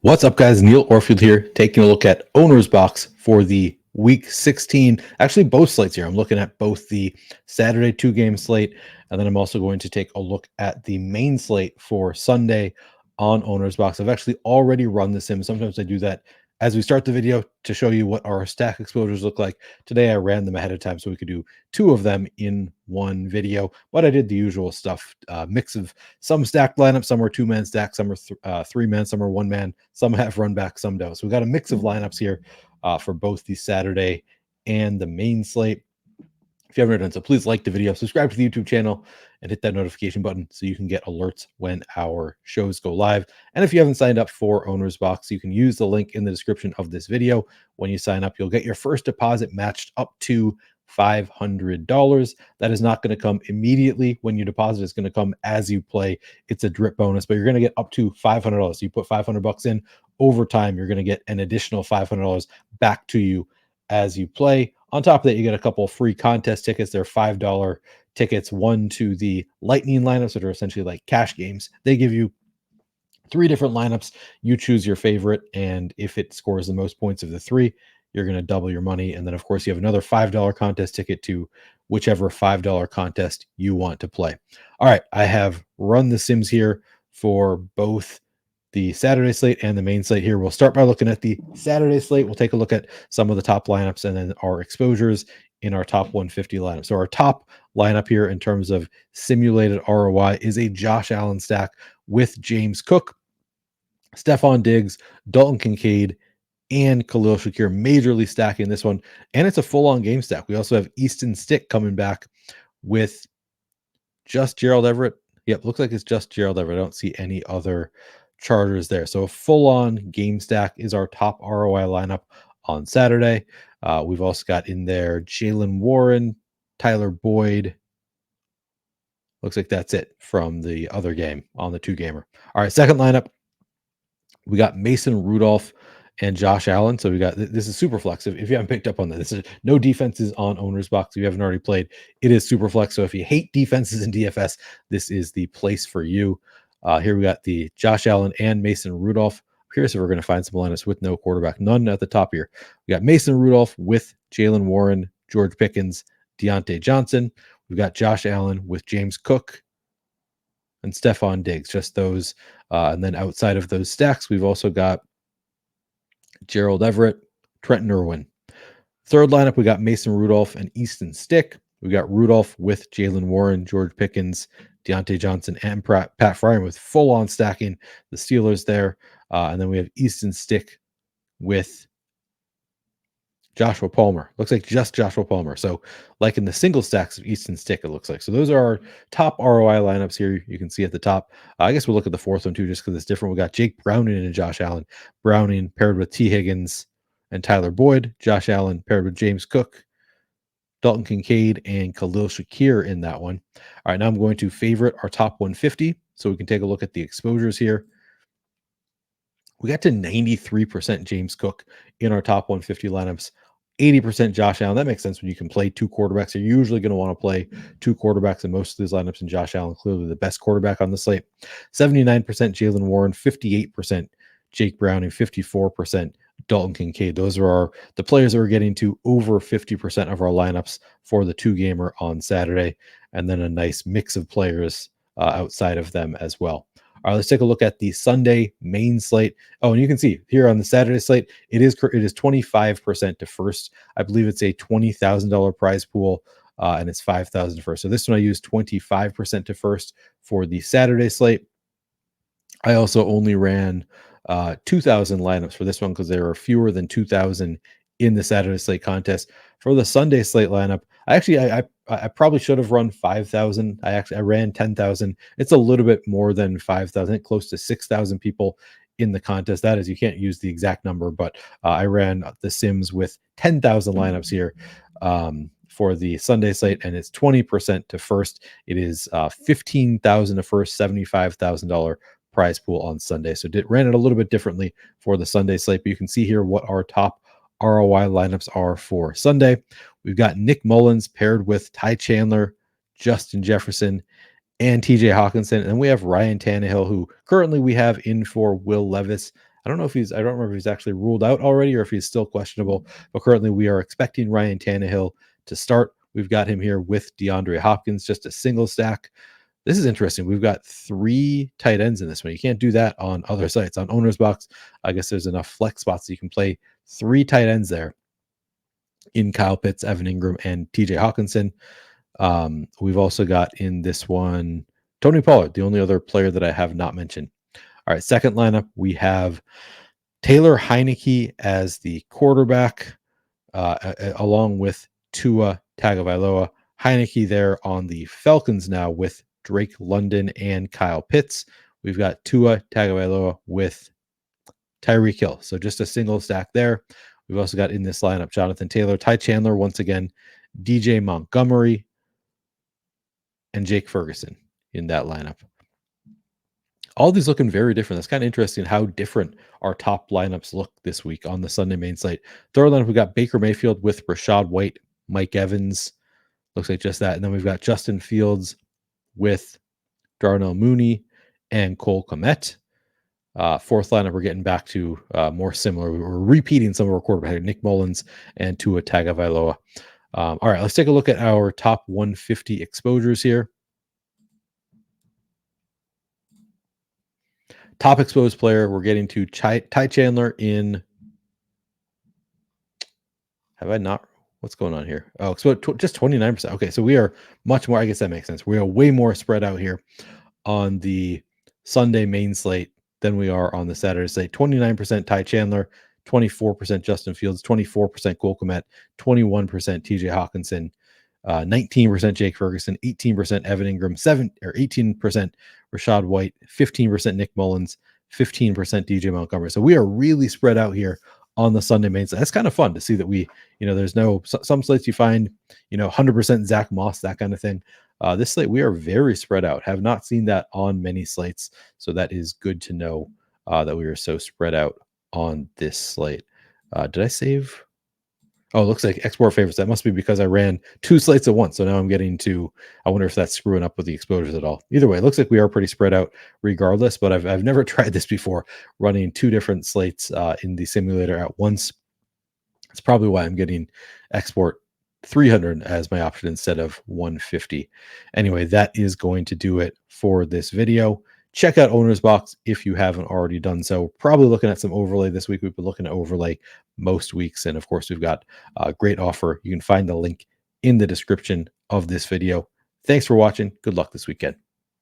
What's up, guys? Neil Orfield here, taking a look at OwnersBox for the Week 16. Actually, both slates here. I'm looking at both the Saturday two-game slate, and then I'm also going to take a look at the main slate for Sunday on OwnersBox. I've actually already run the sim. Sometimes I do that as we start the video to show you what our stack exposures look like. Today, I ran them ahead of time so we could do two of them in one video, but I did the usual stuff, mix of some stacked lineups, some are two-man stacks, some are three-man, some are one-man, some have run back, some don't. So we've got a mix of lineups here for both the Saturday and the main slate. If you haven't done so, please like the video, subscribe to the YouTube channel, and hit that notification button so you can get alerts when our shows go live. And if you haven't signed up for OwnersBox, you can use the link in the description of this video. When you sign up, you'll get your first deposit matched up to $500. That is not going to come immediately when you deposit. It's going to come as you play. It's a drip bonus, but you're going to get up to $500. So you put $500 in. Over time, you're going to get an additional $500 back to you as you play. On top of that, you get a couple of free contest tickets. They're $5 tickets, one to the Lightning lineups that are essentially like cash games. They give you three different lineups. You choose your favorite, and if it scores the most points of the three, you're going to double your money. And then, of course, you have another $5 contest ticket to whichever $5 contest you want to play. All right, I have run the sims here for both the Saturday slate and the main slate here. We'll start by looking at the Saturday slate. We'll take a look at some of the top lineups and then our exposures in our top 150 lineup. So our top lineup here in terms of simulated ROI is a Josh Allen stack with James Cook, Stephon Diggs, Dalton Kincaid, and Khalil Shakir majorly stacking this one. And it's a full-on game stack. We also have Easton Stick coming back with just Gerald Everett. Yep, looks like it's just Gerald Everett. I don't see any other charters there. So a full-on game stack is our top ROI lineup on Saturday. We've also got in there Jalen Warren, Tyler Boyd. Looks like that's it from the other game on the two-gamer. All right, second lineup. We got Mason Rudolph and Josh Allen. So we got, this is SuperFlex. If you haven't picked up on that, this is no defenses on OwnersBox. If you haven't already played, it is SuperFlex. So if you hate defenses in DFS, this is the place for you. Here we got the Josh Allen and Mason Rudolph. I'm curious if we're going to find some lineups with no quarterback. None at the top here. We got Mason Rudolph with Jalen Warren, George Pickens, Deontay Johnson. We've got Josh Allen with James Cook and Stephon Diggs. Just those. And then outside of those stacks, we've also got Gerald Everett, Trenton Irwin. Third lineup, we got Mason Rudolph and Easton Stick. We got Rudolph with Jalen Warren, George Pickens, Deontay Johnson, and Pat Fryer with full-on stacking the Steelers there. And then we have Easton Stick with Joshua Palmer. Looks like just Joshua Palmer. So like in the single stacks of Easton Stick, it looks like. So those are our top ROI lineups here. You can see at the top. I guess we'll look at the fourth one too, just because it's different. We got Jake Browning and Josh Allen. Browning paired with T. Higgins and Tyler Boyd. Josh Allen paired with James Cook, Dalton Kincaid, and Khalil Shakir in that one. All right, now I'm going to favorite our top 150 so we can take a look at the exposures here. We got to 93% James Cook in our top 150 lineups, 80% Josh Allen. That makes sense when you can play two quarterbacks. You're usually going to want to play two quarterbacks in most of these lineups, and Josh Allen clearly the best quarterback on the slate. 79% Jalen Warren, 58% Jake Browning, 54% Dalton Kincaid. Those are the players that we're getting to over 50% of our lineups for the two-gamer on Saturday, and then a nice mix of players outside of them as well. All right, let's take a look at the Sunday main slate. Oh, and you can see here on the Saturday slate, it is 25% to first. I believe it's a $20,000 prize pool, and it's $5,000 to first. So this one I used 25% to first for the Saturday slate. I also only ran 2,000 lineups for this one because there are fewer than 2,000 in the Saturday slate contest. For the Sunday slate lineup, I probably should have run 5,000. I ran 10,000. It's a little bit more than 5,000, close to 6,000 people in the contest. That is, you can't use the exact number, but I ran the Sims with 10,000 lineups here for the Sunday slate, and it's 20% to first. It is 15,000 to first, $75,000 prize pool on Sunday. So ran it a little bit differently for the Sunday slate, but you can see here what our top ROI lineups are for Sunday. We've got Nick Mullins paired with Ty Chandler, Justin Jefferson, and TJ Hawkinson. And then we have Ryan Tannehill, who currently we have in for Will Levis. I don't know if I don't remember if he's actually ruled out already or if he's still questionable. But currently, we are expecting Ryan Tannehill to start. We've got him here with DeAndre Hopkins, just a single stack. This is interesting. We've got 3 tight ends in this one. You can't do that on other sites. On OwnersBox, I guess there's enough flex spots so you can play 3 tight ends there in Kyle Pitts, Evan Ingram, and TJ Hawkinson. We've also got in this one Tony Pollard, the only other player that I have not mentioned. All right, second lineup, we have Taylor Heineke as the quarterback, along with Tua Tagovailoa. Heineke there on the Falcons now with Drake London and Kyle Pitts. We've got Tua Tagovailoa with Tyreek Hill. So just a single stack there. We've also got in this lineup Jonathan Taylor, Ty Chandler once again, DJ Montgomery, and Jake Ferguson in that lineup. All these looking very different. That's kind of interesting how different our top lineups look this week on the Sunday main slate. Third lineup, we got Baker Mayfield with Rashad White, Mike Evans. Looks like just that. And then we've got Justin Fields with Darnell Mooney and Cole Kmet. Fourth lineup, we're getting back to more similar. We're repeating some of our quarterbacks, Nick Mullins and Tua Tagovailoa. All right, let's take a look at our top 150 exposures here. Top exposed player, we're getting to Ty Chandler in. Have I not? What's going on here? Oh, so just 29%. Okay, so we are much more. I guess that makes sense. We are way more spread out here on the Sunday main slate than we are on the Saturday slate. 29% Ty Chandler, 24% Justin Fields, 24% Cole Kmet, 21% TJ Hawkinson, 19% Jake Ferguson, 18% Evan Ingram, 18% Rashad White, 15% Nick Mullins, 15% DJ Montgomery. So we are really spread out here on the Sunday main slate. That's kind of fun to see that we, there's no, some slates you find, 100% Zach Moss, that kind of thing. This slate, we are very spread out. Have not seen that on many slates. So that is good to know that we are so spread out on this slate. Did I save? Oh, it looks like export favorites. That must be because I ran 2 slates at once. So now I'm getting to, I wonder if that's screwing up with the exposures at all. Either way, it looks like we are pretty spread out regardless, but I've never tried this before, running 2 different slates in the simulator at once. That's probably why I'm getting export 300 as my option instead of 150. Anyway, that is going to do it for this video. Check out OwnersBox if you haven't already done so. Probably looking at some overlay this week. We've been looking at overlay most weeks. And of course, we've got a great offer. You can find the link in the description of this video. Thanks for watching. Good luck this weekend.